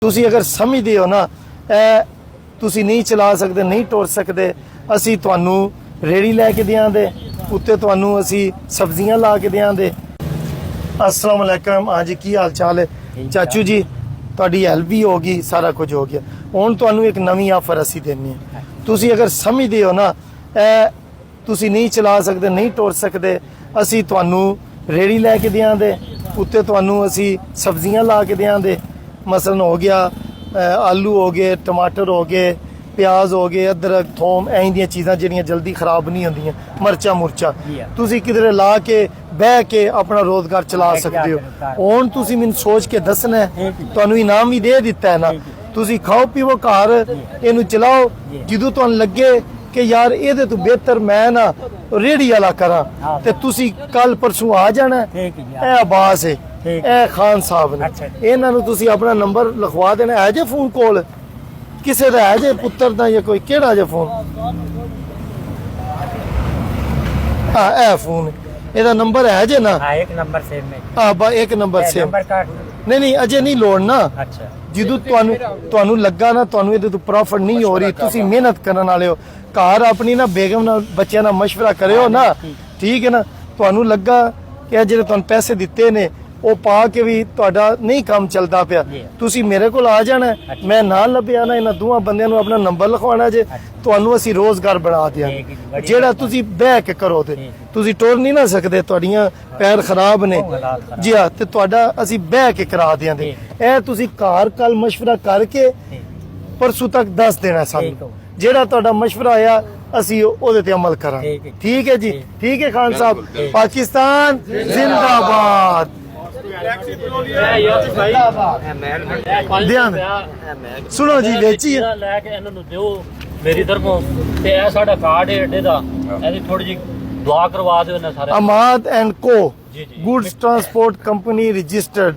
ਤੁਸੀਂ ਅਗਰ ਸਮਝਦੇ ਹੋ ਨਾ ਇਹ ਤੁਸੀਂ ਨਹੀਂ ਚਲਾ ਸਕਦੇ, ਨਹੀਂ ਟੁਰ ਸਕਦੇ, ਅਸੀਂ ਤੁਹਾਨੂੰ ਰੇੜੀ ਲੈ ਕੇ ਦਿਆਂਦੇ, ਉੱਤੇ ਤੁਹਾਨੂੰ ਅਸੀਂ ਸਬਜ਼ੀਆਂ ਲਾ ਕੇ ਦਿਆਂਦੇ। अस्सलाम वालेकुम। हाँ जी, की हाल चाल है चाचू जी? ਤੁਹਾਡੀ ਹੈਲਪ ਵੀ ਹੋ ਗਈ, ਸਾਰਾ ਕੁਝ ਹੋ ਗਿਆ। ਹੁਣ ਤੁਹਾਨੂੰ ਇੱਕ ਨਵੀਂ ਆਫਰ ਅਸੀਂ ਦੇਣੀ ਹੈ। ਤੁਸੀਂ ਅਗਰ ਸਮਝਦੇ ਹੋ ਨਾ ਇਹ ਤੁਸੀਂ ਨਹੀਂ ਚਲਾ ਸਕਦੇ, ਨਹੀਂ ਟੁਰ ਸਕਦੇ, ਅਸੀਂ ਤੁਹਾਨੂੰ ਰੇੜੀ ਲੈ ਕੇ ਦਿਆਂਦੇ, ਉੱਤੇ ਤੁਹਾਨੂੰ ਅਸੀਂ ਸਬਜ਼ੀਆਂ ਲਾ ਕੇ ਦਿਆਂਦੇ। ਮਸਲਨ ਹੋ ਗਿਆ ਆਲੂ ਹੋ ਗਏ, ਟਮਾਟਰ ਹੋ ਗਏ, ਪਿਆਜ਼ ਹੋ ਗਏ, ਅਦਰਕ, ਥੋਮ, ਐਂ ਦੀਆਂ ਚੀਜ਼ਾਂ ਜਿਹੜੀਆਂ ਜਲਦੀ ਖਰਾਬ ਨਹੀਂ ਹੁੰਦੀਆਂ, ਮਰਚਾਂ ਮੁਰਚਾਂ ਤੁਸੀਂ ਕਿਧਰੇ ਲਾ ਕੇ ਬਹਿ ਕੇ ਆਪਣਾ ਰੋਜ਼ਗਾਰ ਚਲਾ ਸਕਦੇ ਹੋ। ਹੁਣ ਤੁਸੀਂ ਮੈਨੂੰ ਸੋਚ ਕੇ ਦੱਸਣਾ ਹੈ, ਤੁਹਾਨੂੰ ਇਨਾਮ ਵੀ ਦੇ ਦਿੱਤਾ ਹੈ ਨਾ, ਤੁਸੀਂ ਖਾਓ ਪੀਵੋ ਘਰ, ਇਹਨੂੰ ਚਲਾਓ। ਜਦੋਂ ਤੁਹਾਨੂੰ ਲੱਗੇ ਕਿ ਯਾਰ ਇਹਦੇ ਤੋਂ ਬਿਹਤਰ ਮੈਂ ਨਾ ਰੇੜੀ ਵਾਲਾ ਕਰਾਂ ਤੇ ਤੁਸੀਂ ਕੱਲ ਪਰਸੋਂ ਆ ਜਾਣਾ। ਇਹ ਆਬਾਸ ਹੈ, ਇਹ ਖਾਨ ਸਾਹਿਬ ਨੇ, ਇਹਨਾਂ ਨੂੰ ਤੁਸੀਂ ਆਪਣਾ ਨੰਬਰ ਲਿਖਵਾ ਦੇਣਾ। ਹੈ ਜੇ ਫੋਨ ਕੋਲ ਕਿਸੇ ਦਾ, ਹੈ ਜੇ ਪੁੱਤਰ ਦਾ ਜਾਂ ਕੋਈ ਕਿਹੜਾ ਜੇ ਫੋਨ? ਹਾਂ ਇਹ ਫੋਨ, ਇਹਦਾ ਨੰਬਰ ਹੈ ਜੇ ਨਾ? हाँ, एक नंबर सेव में। ਹਾਂ ਬਾ ਇੱਕ ਨੰਬਰ ਸੇ नंबर कार्ड। ਨਹੀਂ ਅਜੇ ਨਹੀਂ ਲੋੜ ਨਾ। अच्छा, ਜਦੋਂ ਤੁਹਾਨੂੰ ਲੱਗਾ ਨਾ ਤੁਹਾਨੂੰ ਇਹਦੇ ਤੋਂ ਪ੍ਰੋਫਿਟ ਨਹੀਂ ਹੋ ਰਹੀ, ਤੁਸੀਂ ਮਿਹਨਤ ਕਰਨ ਵਾਲੇ ਹੋ, ਘਰ ਆਪਣੀ ਨਾ ਬੇਗਮ ਨਾਲ ਬੱਚਿਆਂ ਨਾਲ ਮਸ਼ਵਰਾ ਕਰਿਓ ਨਾ, ਠੀਕ ਹੈ ਨਾ? ਤੁਹਾਨੂੰ ਲੱਗਾ ਕਿ ਇਹ ਜਿਹੜੇ ਤੁਹਾਨੂੰ ਪੈਸੇ ਦਿੱਤੇ ਨੇ ਉਹ ਪਾ ਕੇ ਵੀ ਤੁਹਾਡਾ ਨਹੀਂ ਕੰਮ ਚੱਲਦਾ ਪਿਆ, ਤੁਸੀਂ ਮੇਰੇ ਕੋਲ ਆ ਜਾਣਾ। ਮੈਂ ਨਾਲ ਲੱਭਿਆ ਨਾ, ਇਹਨਾਂ ਦੋਵਾਂ ਬੰਦਿਆਂ ਨੂੰ ਆਪਣਾ ਨੰਬਰ ਲਿਖਵਾਉਣਾ ਜੇ, ਤੁਹਾਨੂੰ ਅਸੀਂ ਰੋਜ਼ਗਾਰ ਬਣਾ ਦਿਆਂਗੇ। ਜਿਹੜਾ ਤੁਸੀਂ ਬਹਿ ਕੇ ਕਰੋ ਤੇ ਤੁਸੀਂ ਟੁਰ ਨਹੀਂ ਨਾ ਸਕਦੇ, ਤੁਹਾਡੀਆਂ ਪੈਰ ਖਰਾਬ ਨੇ ਜੀ ਹਾਂ, ਤੇ ਤੁਹਾਡਾ ਅਸੀਂ ਬਹਿ ਕੇ ਕਰਾ ਦਿਆਂਗੇ। ਇਹ ਤੁਸੀਂ ਘਰ ਕੱਲ ਮਸ਼ਵਰਾ ਕਰਕੇ ਪਰਸੋਂ ਤੱਕ ਦੱਸ ਦੇਣਾ ਸਾਨੂੰ, ਜਿਹੜਾ ਤੁਹਾਡਾ ਮਸ਼ਵਰਾ ਆਇਆ ਅਸੀਂ ਉਹਦੇ ਤੇ ਅਮਲ ਕਰਾਂਗੇ। ਠੀਕ ਹੈ ਜੀ? ਠੀਕ ਹੈ ਖਾਨ ਸਾਹਿਬ। ਪਾਕਿस्तान जिंदाबाद। ਸੁਣੋ ਜੀ, ਵੇਚੀ ਲੈ ਕੇ ਇਹਨਾਂ ਨੂੰ ਦਿਓ ਮੇਰੀ ਤਰਫੋਂ, ਤੇ ਇਹ ਸਾਡਾ ਕਾਰਡ ਹੈ ਅੱਡੇ ਦਾ, ਇਹਦੀ ਥੋੜੀ ਜਿਹੀ ਦੁਆ ਕਰਵਾ ਦਿਓ ਇਹਨਾਂ ਸਾਰੇ। ਅਮਾਦ ਐਂਡ ਕੋ ਜੀ, ਜੀ। ਗੁੱਡਸ ਟਰਾਂਸਪੋर्ट ਕੰਪਨੀ ਰਜਿਸਟਰਡ,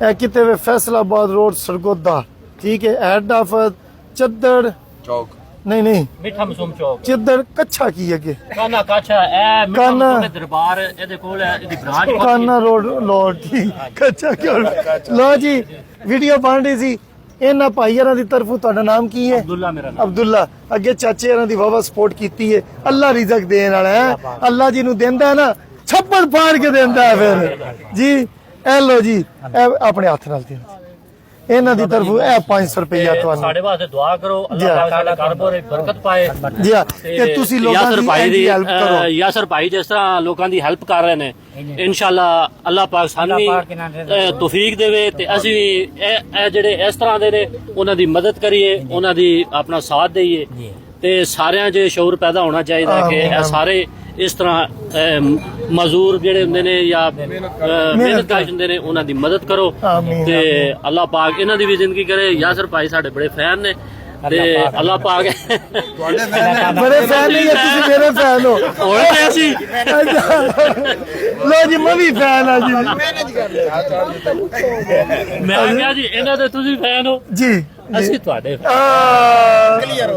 ਇਹ ਕਿਤੇ ਵੇ ਫੈਸਲਾਬਾਦ ਰੋਡ ਸਰਗੋਦਾ, ਠੀਕ ਹੈ? ਹੈਡ ਆਫਿਸ ਚੱਦੜ ਚੌਕ, ਨਹੀਂ ਮਿੱਠਾ ਮਸੂਮ ਚੌਕ, ਚੱਦੜ ਕੱਛਾ ਕੀ ਅੱਗੇ ਕਾਨਾ ਕਾਛਾ, ਇਹ ਮਿੱਠਾ ਕਾਨਾ। ਮਸੂਮ ਦੇ ਦਰਬਾਰ ਇਹਦੇ ਕੋਲ ਹੈ, ਇਹਦੀ ਬ੍ਰਾਂਚ ਕਾਨਾ ਰੋਡ ਲੋਡ, ਠੀਕ ਕੱਛਾ ਕਿਉਂ? ਲੋ ਜੀ, ਵੀਡੀਓ ਬਣ ਰਹੀ ਸੀ ਇਹਨਾਂ ਭਾਈਆਂ ਦੀ ਤਰਫੋਂ। ਤੁਹਾਡਾ ਨਾਮ ਕੀ ਹੈ? ਅਬਦੁੱਲਾ ਮੇਰਾ ਨਾਮ। ਅਬਦੁੱਲਾ। ਅੱਗੇ ਚਾਚੇ ਇਹਨਾਂ ਦੀ ਵਾਵਾ ਸਪੋਰਟ ਕੀਤੀ ਹੈ। ਅੱਲਾ ਰਿਜ਼ਕ ਦੇਣ ਵਾਲਾ ਹੈ, ਅੱਲਾ ਜੀ ਨੂੰ ਦਿੰਦਾ ਹੈ ਨਾ, ਛੱਪੜ ਪਾੜ ਕੇ ਦਿੰਦਾ ਹੈ ਫਿਰ ਜੀ। ਇਹ ਲੋ ਜੀ, ਇਹ ਆਪਣੇ ਹੱਥ ਨਾਲ ਦੇਣਾ ਇਹਨਾਂ ਦੀ ਤਰਫੋਂ। ਇਹ 500 ਰੁਪਇਆ ਤੁਹਾਨੂੰ। ਸਾਡੇ ਵਾਸਤੇ ਦੁਆ ਕਰੋ, ਅੱਲਾਹ ਪਾਕ ਸਾਡੇ ਕਾਰੋਬਾਰ ਵਿੱਚ ਬਰਕਤ ਪਾਏ ਜੀ ਹਾਂ, ਤੇ ਤੁਸੀਂ ਲੋਕਾਂ ਯਾਸਰ ਭਾਈ ਦੀ ਹੈਲਪ ਕਰੋ। ਯਾਸਰ ਭਾਈ ਜਿਸ ਤਰ੍ਹਾਂ ਲੋਕਾਂ ਦੀ ਹੈਲਪ ਕਰ ਰਹੇ ਨੇ, ਇਨਸ਼ਾਅੱਲਾ ਅੱਲਾਹ ਪਾਕ ਸਾਨੂੰ ਵੀ ਤੌਫੀਕ ਦੇਵੇ, ਤੇ ਅਸੀਂ ਵੀ ਇਹ ਜਿਹੜੇ ਇਸ ਤਰ੍ਹਾਂ ਦੇ ਨੇ ਉਹਨਾਂ ਦੀ ਮਦਦ ਕਰੀਏ, ਉਹਨਾਂ ਦੀ ਆਪਣਾ ਸਾਥ ਦੇਈਏ, ਤੇ ਸਾਰਿਆਂ 'ਚ ਸ਼ਊਰ ਪੈਦਾ ਹੋਣਾ ਚਾਹੀਦਾ ਕਿ ਇਹ ਸਾਰੇ ਇਸ ਤਰ੍ਹਾਂ ਮਜ਼ਦੂਰ ਜਿਹੜੇ ਹੁੰਦੇ ਨੇ ਜਾਂ ਮਿਹਨਤਕਸ਼ ਹੁੰਦੇ ਨੇ, ਉਹਨਾਂ ਦੀ ਮਦਦ ਕਰੋ, ਤੇ ਅੱਲਾਹ ਪਾਕ ਇਹਨਾਂ ਦੀ ਵੀ ਜ਼ਿੰਦਗੀ ਕਰੇ। ਯਾਸਰ ਭਾਈ ਸਾਡੇ ਬੜੇ ਫੈਨ ਨੇ, ਤੇ ਅੱਲਾਹ ਪਾਕ ਬੜੇ ਫੈਨ ਨਹੀਂ ਹੈ, ਤੁਸੀਂ ਮੇਰੇ ਫੈਨ ਹੋ। ਹੋਰ ਤੇ ਅਸੀਂ ਲੋ ਜੀ, ਮੈਂ ਵੀ ਫੈਨ ਆ ਜੀ। ਮੈਂ ਕਿਹਾ ਜੀ ਇਹਨਾਂ ਦੇ ਤੁਸੀਂ ਫੈਨ ਹੋ ਜੀ, ਅਸੀਂ ਤੁਹਾਡੇ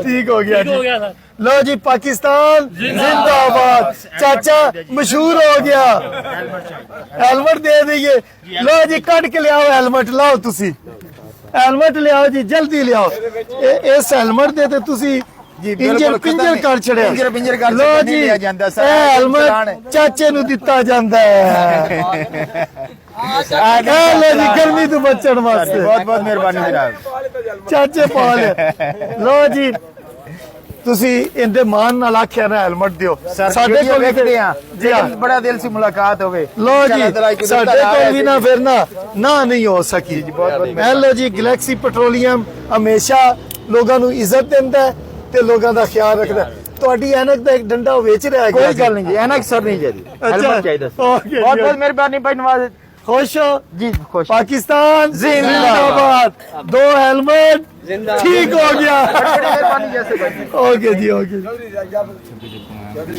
ਠੀਕ ਹੋ ਗਿਆ ਹੋ ਜੀ। ਗਿਆ ਸਰ। लो जी, पाकिस्तान जिंदाबाद। चाचा मशहूर हो गया, हेलमेट दे दीजिए। लो जी, कट के ले आओ हेलमेट, लाओ तुसी हेलमेट ले आओ जी, जल्दी ले आओ। इस हेलमेट दे ते तुसी इंजन पिंजर कर छड़िया। लो जी, हेलमेट चाचे नु दिता जांदा है। लो जी, गर्मी तो बचन वास्ते बहुत बहुत मेहरबानी जनाब। चाचे पा ले। लो जी, ਤੁਸੀਂ ਇਹਦੇ ਮਾਨ ਨਾਲ ਆਖਿਆ ਨਾ ਹੈਲਮਟ ਦਿਓ। ਸਾਡੇ ਕੋਲ ਵੇਖਦੇ ਆ ਜੀ ਹਾਂ, ਬੜਾ ਦਿਲ ਸੀ ਮੁਲਾਕਾਤ ਹੋਵੇ। ਲੋ ਜੀ, ਸਾਡੇ ਕੋਲ ਵੀ ਨਾ ਫਿਰ ਨਾ ਨਹੀਂ ਹੋ ਸਕੀ। ਲੋ ਜੀ, ਗੈਲੈਕਸੀ ਪੈਟਰੋਲੀਅਮ ਹਮੇਸ਼ਾ ਲੋਕਾਂ ਨੂੰ ਇੱਜ਼ਤ ਦਿੰਦਾ ਤੇ ਲੋਕਾਂ ਦਾ ਖਿਆਲ ਰੱਖਦਾ। ਤੁਹਾਡੀ ਐਨਕ ਦਾ ਇੱਕ ਡੰਡਾ ਵੇਚ ਰਿਹਾ। ਕੋਈ ਗੱਲ ਨਹੀਂ ਜੀ, ਐਨਕ ਸਰ ਨਹੀਂ ਚਾਹੀਦੀ, ਹੈਲਮਟ ਚਾਹੀਦਾ। ਬਹੁਤ ਬਹੁਤ ਮਿਹਰਬਾਨੀ ਭਾਈ ਨਵਾਜ਼। खुश हो जी? खुश। पाकिस्तान जिंदाबाद। 2 हेलमेट ठीक हो गया। मेहरबानी जैसे भाई। ओके जी, ओके।